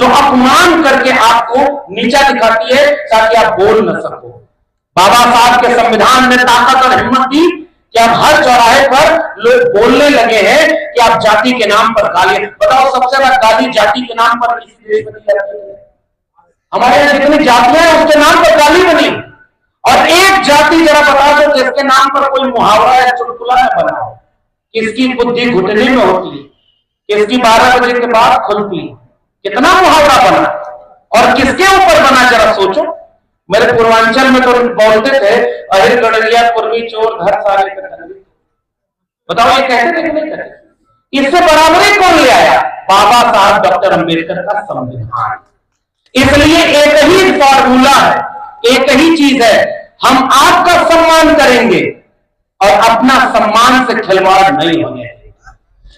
जो अपमान करके आपको नीचा दिखाती है ताकि आप बोल न सको। बाबा साहब के संविधान ने ताकत और हिम्मत दी कि अब हर चौराहे पर लोग बोलने लगे हैं कि आप जाति के नाम पर गाली, बताओ सबसे ज्यादा गाली जाति के नाम पर किसी देश में दी जाती है? हमारे यहाँ जितनी जातियां हैं उसके नाम पर गाली बनी, और एक जाति जरा बता दो जिसके नाम पर कोई मुहावरा या चुटकुला न बना हो। किसकी बुद्धि घुटने में होती, किसकी 12 बजे के बाद खुलती, कितना मुहावरा बना और किसके ऊपर बना, जरा सोचो। मेरे पूर्वांचल में तो बोलते थे अहिर गड़रिया पूर्वी चोर धर सारे कटंगी। बताओ ये कहते थे कि नहीं कहते? इससे बराबरी कौन ले आया? बाबा साहब डॉक्टर अंबेडकर का संविधान। इसलिए एक ही फॉर्मूला है, एक ही चीज है, हम आपका सम्मान करेंगे और अपना सम्मान से खिलवाड़ नहीं होने देंगे।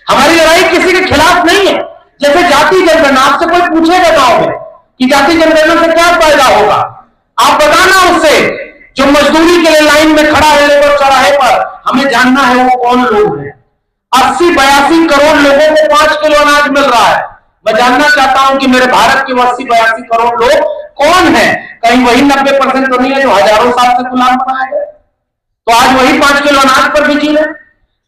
हमारी लड़ाई किसी के खिलाफ नहीं है। जैसे जाति जनगणना, आपसे कोई पूछेगा गांव में कि जाति जनगणना से क्या फायदा होगा, आप बताना उससे। जो मजदूरी के लिए लाइन में खड़ा है लेबर चौराहे पर, हमें जानना है वो कौन लोग हैं। 80-82 करोड़ लोगों को 5 किलो अनाज मिल रहा है। मैं जानना चाहता हूं कि मेरे भारत के 80-82 करोड़ लोग कौन हैं? कहीं वही 90% तो नहीं है जो हजारों साल से गुलाम बनाए गए? तो आज वही 5 किलो अनाज पर भी जी रहे।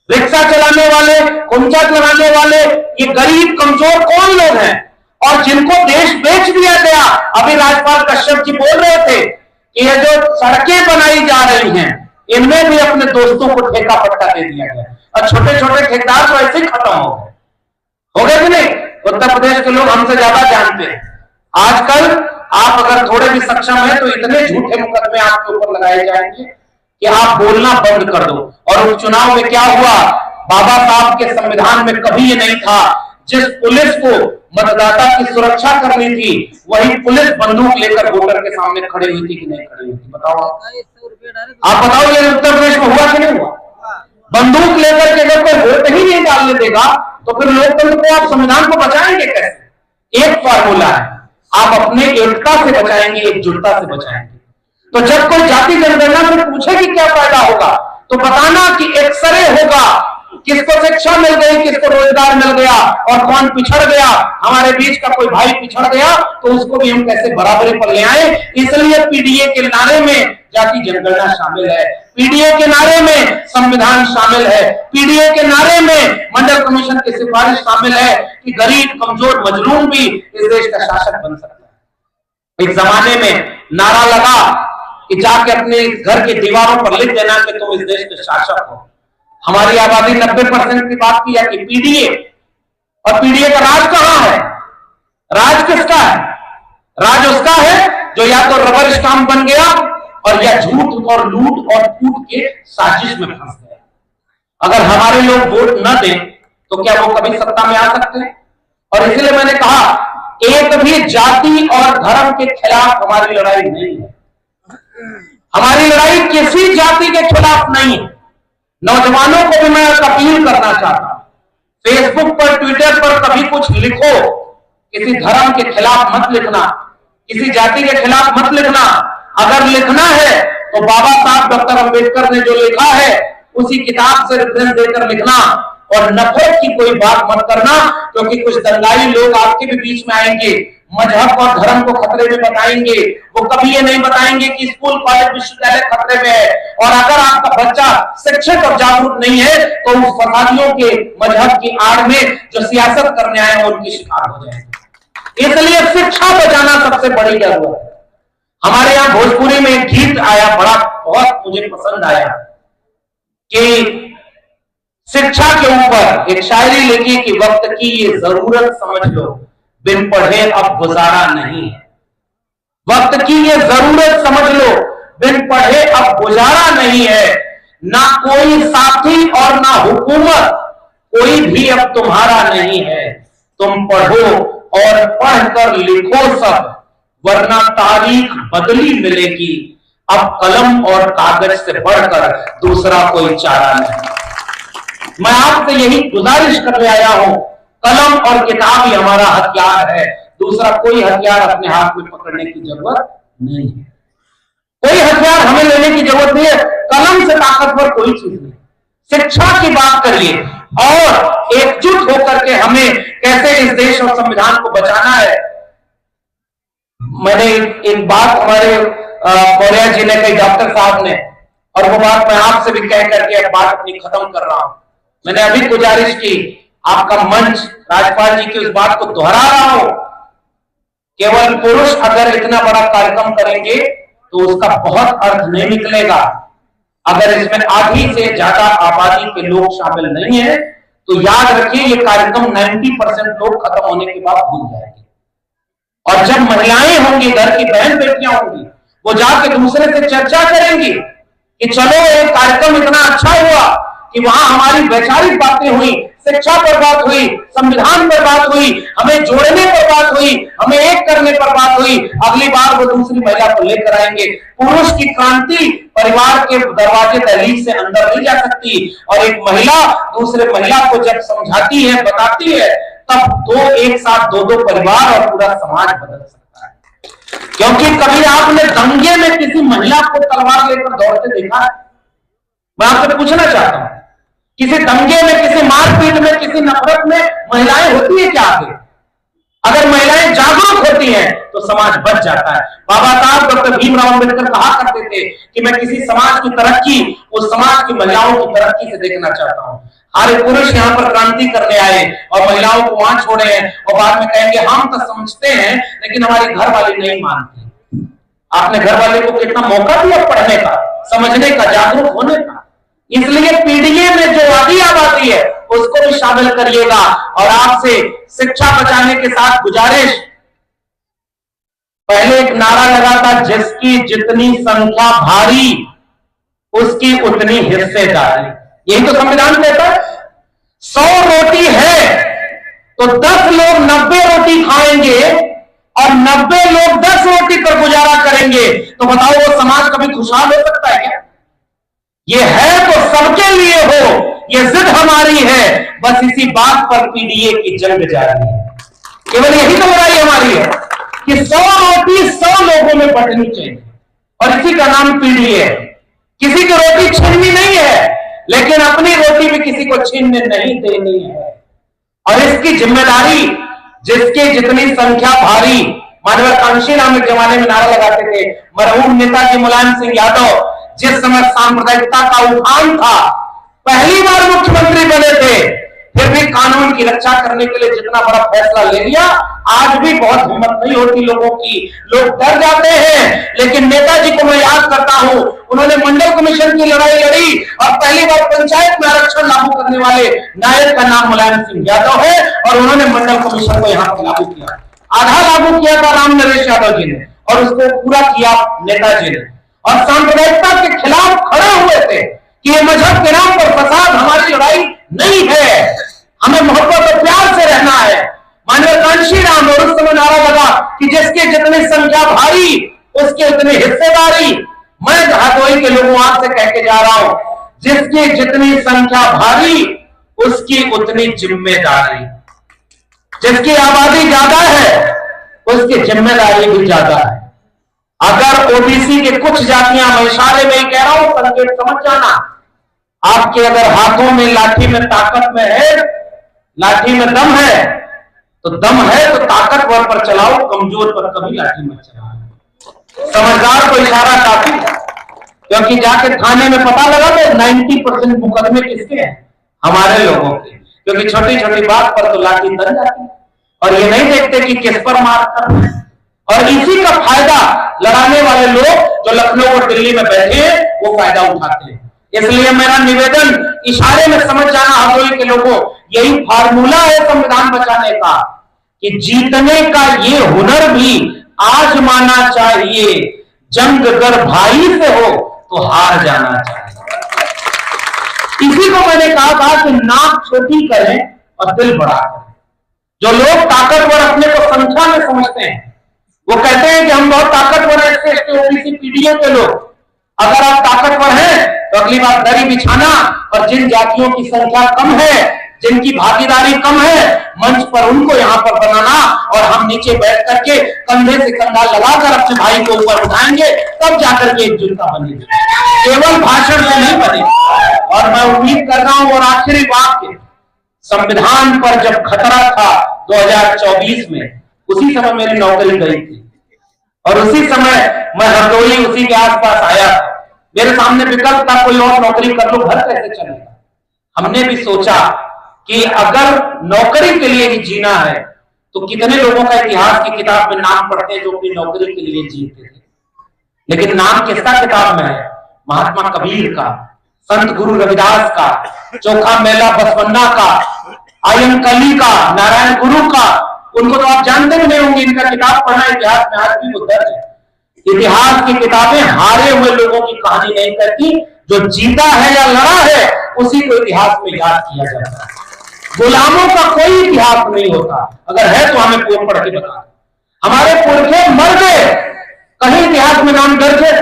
रिक्शा चलाने वाले, कुंचा चलाने वाले, ये गरीब कमजोर कौन लोग हैं? और जिनको देश बेच दिया गया। अभी राजपाल कश्यप जी बोल रहे थे कि ये जो सड़कें बनाई जा रही हैं इनमें भी अपने दोस्तों को ठेका पट्टा दे दिया गया, और छोटे छोटे ठेकेदार तो ऐसे ही खत्म हो गए कि नहीं? उत्तर प्रदेश के लोग हमसे ज्यादा जानते हैं। आजकल आप अगर थोड़े भी सक्षम हैं तो इतने झूठे मुकदमे आपके ऊपर लगाए जाएंगे कि आप बोलना बंद कर दो। और उपचुनाव में क्या हुआ? बाबा साहब के संविधान में कभी ये नहीं था। जिस पुलिस को मतदाता की सुरक्षा करनी थी वही पुलिस बंदूक लेकर वोटर के सामने खड़ी हुई थी कि नहीं खड़ी हुई थी? बताओ आप बताओ, ये उत्तर प्रदेश में हुआ कि नहीं हुआ? बंदूक लेकर के अगर कोई वोट ही नहीं डालने देगा तो फिर लोकतंत्र को, आप संविधान को बचाएंगे कैसे? एक फॉर्मूला है, आप अपने एकता से बचाएंगे, एकजुटता से बचाएंगे। तो जब कोई जाति जनगणना से पूछे कि क्या फायदा होगा, तो बताना कि एक्सरे होगा, किसको शिक्षा मिल गई, किसको रोजगार मिल गया और कौन पिछड़ गया। हमारे बीच का कोई भाई पिछड़ गया तो उसको भी हम कैसे बराबरी पर ले आए। इसलिए पीडीए के नारे में जाति जनगणना शामिल है, पीडीए के नारे में संविधान शामिल है, पीडीए के नारे में मंडल कमीशन की सिफारिश शामिल है कि गरीब कमजोर मजलूम भी इस देश का शासक बन सकता है। एक जमाने में नारा लगा कि जाके अपने घर की दीवारों पर लिख देना कि तुम इस देश के शासक हो। हमारी आबादी 90% की बात की जाती पीडीए, और पीडीए का राज कहां है? राज किसका है? राज उसका है जो या तो रबर स्टाम्प बन गया और या झूठ और लूट और कूट के साजिश में फंस गया। अगर हमारे लोग वोट न दें तो क्या वो कभी सत्ता में आ सकते हैं? और इसलिए मैंने कहा एक भी जाति और धर्म के खिलाफ हमारी लड़ाई नहीं है। हमारी लड़ाई किसी जाति के खिलाफ नहीं है। नौजवानों को भी मैं अपील करना चाहता हूं, फेसबुक पर, ट्विटर पर कभी कुछ लिखो, किसी धर्म के खिलाफ मत लिखना, किसी जाति के खिलाफ मत लिखना। अगर लिखना है तो बाबा साहब डॉक्टर अंबेडकर ने जो लिखा है उसी किताब से रेफरेंस देकर लिखना, और नफरत की कोई बात मत करना, क्योंकि कुछ दंगाई लोग आपके भी बीच में आएंगे, मजहब और धर्म को खतरे में बताएंगे। वो कभी ये नहीं बताएंगे कि स्कूल, कॉलेज, विश्वविद्यालय खतरे में है। और अगर आपका बच्चा शिक्षित और जागरूक नहीं है तो उस फसादियों के मजहब की आड़ में जो सियासत करने आए हैं उनकी शिकार हो जाएंगे। इसलिए शिक्षा बचाना सबसे बड़ी जरूरत है। हमारे यहाँ भोजपुरी में एक गीत आया, बड़ा बहुत मुझे पसंद आया, कि शिक्षा के ऊपर एक शायरी लिखी कि वक्त की ये जरूरत समझ लो, बिन पढ़े अब गुजारा नहीं है। वक्त की ये जरूरत समझ लो, बिन पढ़े अब गुजारा नहीं है। ना कोई साथी और ना हुकूमत, कोई भी अब तुम्हारा नहीं है। तुम पढ़ो और पढ़कर लिखो सब, वरना तारीख बदली मिलेगी। अब कलम और कागज से बढ़कर दूसरा कोई चारा नहीं। मैं आपसे यही गुजारिश करने आया हूं, कलम और किताब ही हमारा हथियार है, दूसरा कोई हथियार अपने हाथ में पकड़ने की जरूरत नहीं है। कोई हथियार हमें लेने की जरूरत नहीं है। कलम से ताकतवर कोई चीज नहीं। शिक्षा की बात करिए और एकजुट होकर के हमें कैसे इस देश और संविधान को बचाना है। मैंने एक बात हमारे मौर्या जी ने कही, डॉक्टर साहब ने, और वो बात मैं आपसे भी कह करके एक बात अपनी खत्म कर रहा हूं। मैंने अभी गुजारिश की, आपका मंच राज्यपाल जी की उस बात को दोहरा रहा हूं, केवल पुरुष अगर इतना बड़ा कार्यक्रम करेंगे तो उसका बहुत अर्थ नहीं निकलेगा। अगर इसमें आधी से ज्यादा आबादी के लोग शामिल नहीं है तो याद रखिए ये कार्यक्रम 90% लोग खत्म होने के बाद भूल जाएंगे। और जब महिलाएं होंगी, घर की बहन बेटियां होंगी, वो जाके दूसरे से चर्चा करेंगी कि चलो ये कार्यक्रम इतना अच्छा हुआ कि वहां हमारी वैचारिक बातें हुई, शिक्षा पर बात हुई, संविधान पर बात हुई, हमें जोड़ने पर बात हुई, हमें एक करने पर बात हुई। अगली बार वो दूसरी महिला को लेकर आएंगे। पुरुष की क्रांति परिवार के दरवाजे दहलीज से अंदर नहीं जा सकती, और एक महिला दूसरे महिला को जब समझाती है, बताती है, तब दो एक साथ दो परिवार और पूरा समाज बदल सकता है। क्योंकि कभी आपने दंगे में किसी महिला को तलवार लेकर दौड़ते देखा है? मैं आपसे पूछना चाहता हूं, किसी दंगे में, किसी मारपीट में, किसी नफरत में महिलाएं होती है क्या आगे? अगर महिलाएं जागरूक होती हैं तो समाज बच जाता है। बाबा साहब डॉक्टर भीमराव अंबेडकर कहा करते थे कि मैं किसी समाज की तरक्की उस समाज की महिलाओं की तरक्की से देखना चाहता हूं। हमारे पुरुष यहाँ पर क्रांति करने आए और महिलाओं को वहां छोड़े हैं, और बाद में कहेंगे हम तो समझते हैं लेकिन हमारी घर वाली नहीं मानती। आपने घर वाले को कितना मौका दिया पढ़ने का, समझने का, जागरूक होने का। इसलिए पीडीए में जो आधी आबादी है उसको भी शामिल करिएगा। और आपसे शिक्षा बचाने के साथ गुजारिश, पहले एक नारा लगा था, जिसकी जितनी संख्या भारी उसकी उतनी हिस्सेदारी। यही तो संविधान कहता है। 100 रोटी है तो 10 लोग 90 रोटी खाएंगे और 90 लोग 10 रोटी पर गुजारा करेंगे। तो बताओ वो समाज कभी खुशहाल हो सकता है क्या? ये है तो सबके लिए हो, ये जिद हमारी है, बस इसी बात पर पीडीए की जंग जारी है। केवल यही तो लड़ाई हमारी है कि 100 रोटी 100 लोगों में बंटनी चाहिए, और इसी का नाम पीडीए है। किसी की रोटी छीननी नहीं है, लेकिन अपनी रोटी भी किसी को छीनने नहीं देनी है। और इसकी जिम्मेदारी, जिसकी जितनी संख्या भारी, मानव कांशी नाम एक जमाने में नारा लगाते थे मरहूम नेताजी मुलायम सिंह यादव, जिस समय सांप्रदायिकता का उठान था, पहली बार मुख्यमंत्री बने थे, फिर भी कानून की रक्षा करने के लिए जितना बड़ा फैसला ले लिया। आज भी बहुत हिम्मत नहीं होती लोगों की, लोग डर जाते हैं। लेकिन नेताजी को मैं याद करता हूं, उन्होंने मंडल कमीशन की लड़ाई लड़ी और पहली बार पंचायत में आरक्षण लागू करने वाले नायक का नाम मुलायम सिंह यादव है, और उन्होंने मंडल कमीशन को यहां पर लागू किया। आधा लागू किया था राम नरेश यादव जी ने, और उसको पूरा किया नेताजी ने। और सांप्रदायिकता के खिलाफ खड़े हुए थे कि ये मजहब के नाम पर फसाद हमारी लड़ाई नहीं है, हमें मोहब्बत और प्यार से रहना है। माननीय कांशी राम, और उस समय नारा लगा कि जिसकी जितनी संख्या भारी उसकी उतनी हिस्सेदारी। मैं हरदोई के लोगों आपसे कह के जा रहा हूं, जिसकी जितनी संख्या भारी उसकी उतनी जिम्मेदारी। जिसकी आबादी ज्यादा है उसकी जिम्मेदारी भी ज्यादा है। अगर ओबीसी के कुछ जातियां, मैं इशारे में ही कह रहा हूं, संकेत समझ जाना, आपके अगर हाथों में लाठी में ताकत में है, लाठी में दम है, तो दम है तो ताकतवर पर चलाओ, कमजोर पर कभी लाठी मत चलाओ। समझदार को इशारा काफी है, क्योंकि जाके थाने में पता लगा तो 90% मुकदमे किसके हैं? हमारे लोगों के। क्योंकि छोटी छोटी बात पर तो लाठी तर जाती है, और ये नहीं देखते कि किस पर मार करना है। और इसी का फायदा लड़ाने वाले लोग जो लखनऊ और दिल्ली में बैठे हैं वो फायदा उठाते हैं। इसलिए मेरा निवेदन, इशारे में समझ जाना हरदोई के लोगों, यही फार्मूला है संविधान बचाने का, कि जीतने का ये हुनर भी आजमाना चाहिए। जंग अगर भाई से हो तो हार जाना चाहिए। इसी को मैंने कहा था कि नाक छोटी करें और दिल बड़ा करें। जो लोग ताकतवर अपने को संख्या में समझते हैं, वो कहते हैं कि हम बहुत ताकतवर हैं, एससी ओबीसी पीडीए के लोग। अगर आप ताकतवर हैं तो अगली बार दरी बिछाना, और जिन जातियों की संख्या कम है, जिनकी भागीदारी कम है, मंच पर उनको यहां पर बनाना, और हम नीचे बैठ करके कंधे से कंधा लगाकर अपने भाई को ऊपर उठाएंगे, तब जाकर के एकजुटता बनेगी, केवल भाषण से नहीं बनेगी। और मैं उम्मीद कर रहा हूं, और आखिरी वाक्य, संविधान पर जब खतरा था 2024 में, उसी समय मेरी नौकरी गई थी। और उसी समय मैं हरदोई उसी के आसपास आया, मेरे सामने विकल्प था कोई और नौकरी कर लो, घर कैसे चलेगा। हमने भी सोचा कि अगर नौकरी के लिए ही जीना है तो कितने लोगों का इतिहास की किताब में नाम पढ़ते हैं जो अपनी नौकरी के लिए जीते थे, लेकिन नाम किसका किताब में है? महात्मा कबीर का, संत गुरु रविदास का, चोखा मेला बसवन्ना का, आयन कली का, नारायण गुरु का। उनको तो आप जानते भी नहीं होंगे, इनका किताब पढ़ना इतिहास में आज भी वो दर्ज है। इतिहास की किताबें हारे हुए लोगों की कहानी नहीं करती, जो जीता है या लड़ा है उसी को इतिहास में याद किया जाता है। गुलामों का कोई इतिहास नहीं होता, अगर है तो हमें पूर्ण पढ़ के बता। हमारे पुरखे मर गए, कहीं इतिहास में नाम दर्ज है?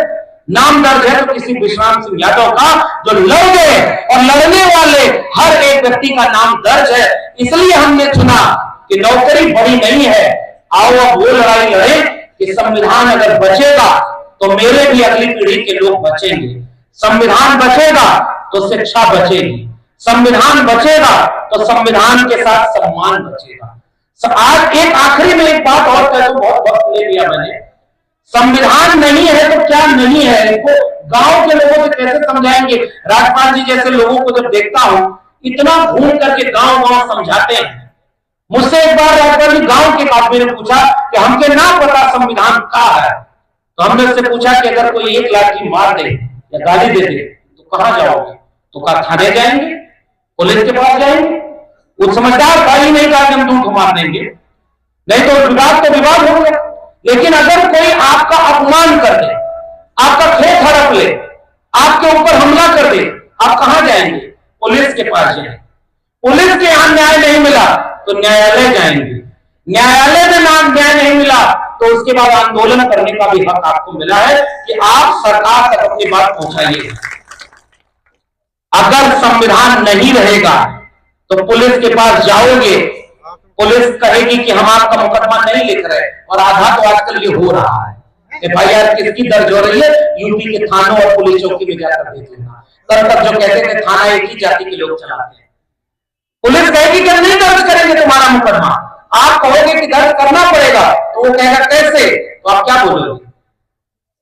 नाम दर्ज है तो किसी विश्राम सिंह यादव का, जो लड़ गए, और लड़ने वाले हर एक व्यक्ति का नाम दर्ज है। इसलिए हमने चुना कि नौकरी बड़ी नहीं है, आओ अब वो लड़ाई लड़े कि संविधान अगर बचेगा तो मेरे भी अगली पीढ़ी के लोग बचेंगे, संविधान बचेगा तो शिक्षा बचेगी, संविधान बचेगा तो संविधान के साथ सम्मान बचेगा। आज एक आखिरी में एक बात और कह दूं, बहुत वक्त ले लिया मैंने। संविधान नहीं है तो क्या नहीं है, इनको गांव के लोगों से कैसे समझाएंगे? राजपाल जी जैसे लोगों को जब देखता हूं, इतना घूम करके गांव गांव समझाते हैं। मुझसे एक बार राजपाल जी गांव के आदमी ने पूछा कि हमके ना पता संविधान क्या है, तो हमने उससे पूछा कि अगर कोई एक लाठी मार दे या गाली दे दे तो कहां जाओगे? तो कहा थाने जाएंगे, पुलिस के पास जाएंगे। उस समझदार भाई नहीं कहा कि हम दूध मार देंगे, नहीं तो विवाद तो विवाद हो गया। लेकिन अगर कोई आपका अपमान कर दे, आपका खेत हड़प ले, आपके ऊपर हमला कर दे, आप कहां जाएंगे? पुलिस के पास जाएंगे। पुलिस के यहां न्याय नहीं मिला तो न्यायालय जाएंगे, न्यायालय में नाम न्याय नहीं मिला तो उसके बाद आंदोलन करने का भी हक आपको मिला है कि आप सरकार तक अपनी बात पहुंचाइए। अगर संविधान नहीं रहेगा तो पुलिस के पास जाओगे, पुलिस कहेगी कि हम आपका मुकदमा नहीं लिख रहे, और आधा तो आजकल ये हो रहा है। FIR किसकी दर्ज हो रही है? यूपी के थानों और पुलिस चौकी में जाकर देख लेना। कल तक जो कहते थे थाना एक ही जाति के लोग चलाते हैं, पुलिस कहेगी कि नहीं दर्ज करेंगे तुम्हारा मुकदमा। आप कहोगे कि दर्ज करना पड़ेगा तो वो कहेगा कैसे, तो आप क्या बोलोगे?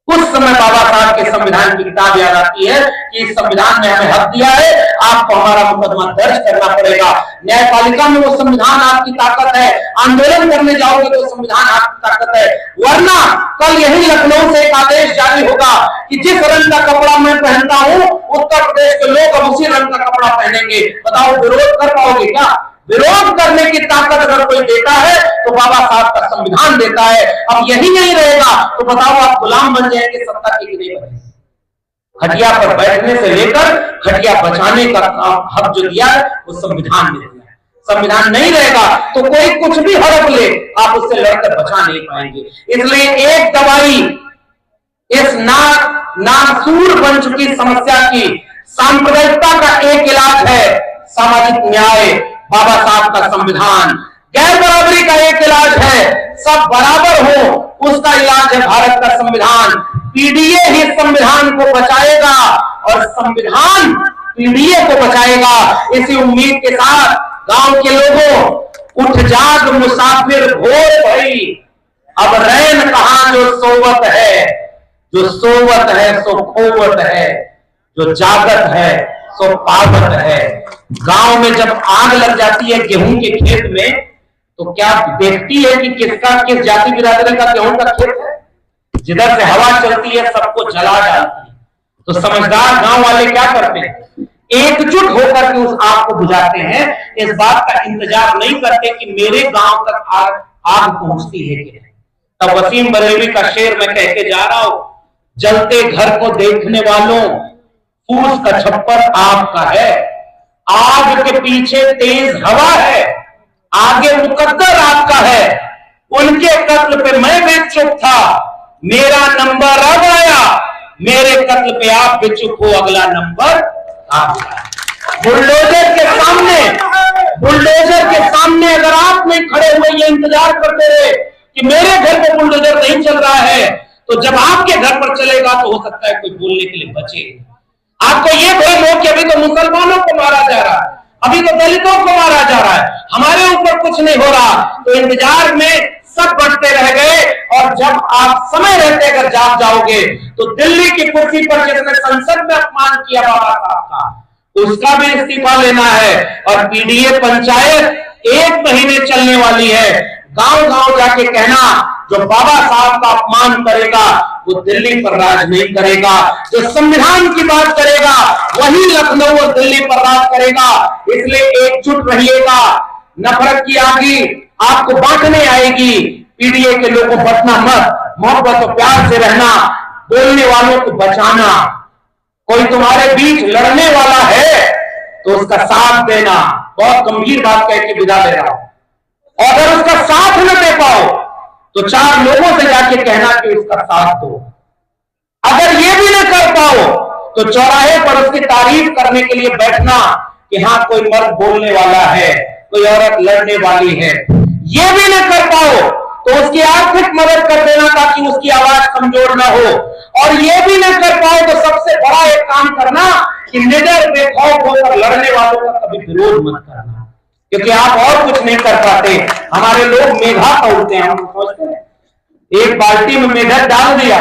उस समय बाबा साहब के संविधान की किताब याद आती है कि इस संविधान ने हमें हक दिया है, आपको हमारा मुकदमा दर्ज करना पड़ेगा। न्यायपालिका में वो संविधान आपकी ताकत है, आंदोलन करने जाओगे तो संविधान आपकी ताकत है। वरना कल यही लखनऊ से एक आदेश जारी होगा कि जिस रंग का कपड़ा मैं पहनता हूं उत्तर प्रदेश के लोग अब उसी रंग का कपड़ा पहनेंगे। बताओ विरोध कर पाओगे क्या? विरोध करने की ताकत अगर कोई देता है तो बाबा साहब का संविधान देता है। अब यही नहीं रहेगा तो बताओ आप गुलाम बन जाएंगे सत्ता के लिए बनेंगे। खटिया पर बैठने से लेकर खटिया बचाने का हक जो दिया है वो संविधान ने दिया है। संविधान नहीं रहेगा तो कोई कुछ भी हड़प ले, आप उससे लड़कर बचा नहीं पाएंगे। इसलिए एक दवाई इस नासूर बन चुकी समस्या की, सांप्रदायिकता का एक इलाज है सामाजिक न्याय, बाबा साहब का संविधान। गैर बराबरी का एक इलाज है सब बराबर हो, उसका इलाज है भारत का संविधान। पीडीए ही संविधान को बचाएगा और संविधान पीडीए को बचाएगा। इसी उम्मीद के साथ गांव के लोगों, उठ जाग मुसाफिर भोर भई, अब रैन कहां जो सोवत है, जो सोवत है सो खोवत है, जो जागत है सो पावत है। गांव में जब आग लग जाती है गेहूं के खेत में तो क्या देखती है कि किसका किस जाति बिरादरी का गेहूं का खेत है? जिधर से हवा चलती है सबको जला डालती है। तो समझदार गांव वाले क्या करते हैं? एकजुट होकर के उस आग को बुझाते हैं। इस बात का इंतजार नहीं करते कि मेरे गांव तक आग पहुंचती है कि नहीं। तब वसीम बरेलवी का शेर मैं कह के जा रहा हूं, जलते घर को देखने वालों फूस का छप्पर आपका है, आग के पीछे तेज हवा है, आगे मुकद्दर आपका है। उनके कत्ल पे मैं भी चुप था, मेरा नंबर अब आया, मेरे कत्ल पे आप भी चुप हो, अगला नंबर आपका। बुलडोजर के सामने अगर आप नहीं खड़े हुए ये इंतजार करते रहे कि मेरे घर पे बुलडोजर नहीं चल रहा है, तो जब आपके घर पर चलेगा तो हो सकता है कोई बोलने के लिए बचे। आपको ये भ्रम हो कि अभी तो मुसलमानों को मारा जा रहा है, अभी तो दलितों को मारा जा रहा है, हमारे ऊपर कुछ नहीं हो रहा। तो इंतजार में सब बढ़ते रह गए और जब आप समय रहते अगर जाग जाओगे तो दिल्ली की कुर्सी पर जिसने संसद में अपमान किया बाबा साहब का, उसका भी इस्तीफा लेना है। और पीडीए पंचायत 1 महीने चलने वाली है। गांव गांव जाके कहना, जो बाबा साहब का अपमान करेगा वो दिल्ली पर राज नहीं करेगा, जो संविधान की बात करेगा वही लखनऊ और दिल्ली पर राज करेगा। इसलिए एकजुट रहिएगा। नफरत की आगी आपको बांटने आएगी। पीडीए के लोगों को बचना मत, मोहब्बत और प्यार से रहना, बोलने वालों को बचाना। कोई तुम्हारे बीच लड़ने वाला है तो उसका साथ देना। बहुत गंभीर बात कह के विदा ले रहा हूं। और अगर उसका साथ न दे पाओ तो 4 लोगों से जाके कहना कि उसका साथ दो। अगर ये भी न कर पाओ तो चौराहे पर उसकी तारीफ करने के लिए बैठना कि हाँ कोई मर्द बोलने वाला है, कोई औरत लड़ने वाली है। ये भी न कर पाओ तो उसकी आर्थिक मदद कर देना ताकि उसकी आवाज कमजोर ना हो। और ये भी न कर पाओ तो सबसे बड़ा एक काम करना कि निडर बेखौफ होकर लड़ने वालों का कभी विरोध मत करना, क्योंकि आप और कुछ नहीं कर पाते। हमारे लोग मेधा तोड़ते हैं। हम सोचते हैं एक बाल्टी में मेढक डाल दिया,